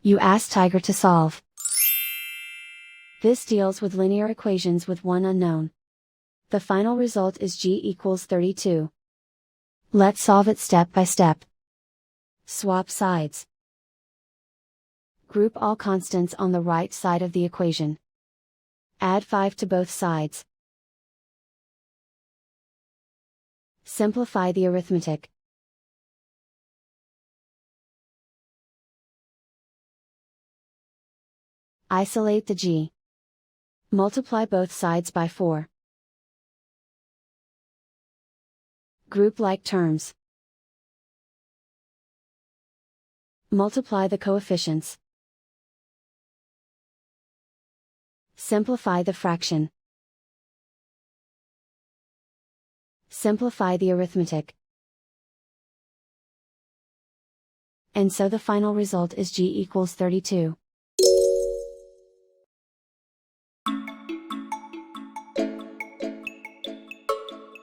You ask Tiger to solve. This deals with linear equations with one unknown. The final result is g equals 32. Let's solve it step by step. Swap sides. Group all constants on the right side of the equation. Add 5 to both sides. Simplify the arithmetic. Isolate the g. Multiply both sides by 4. Group like terms. Multiply the coefficients. Simplify the fraction. Simplify the arithmetic. And so the final result is g equals 32.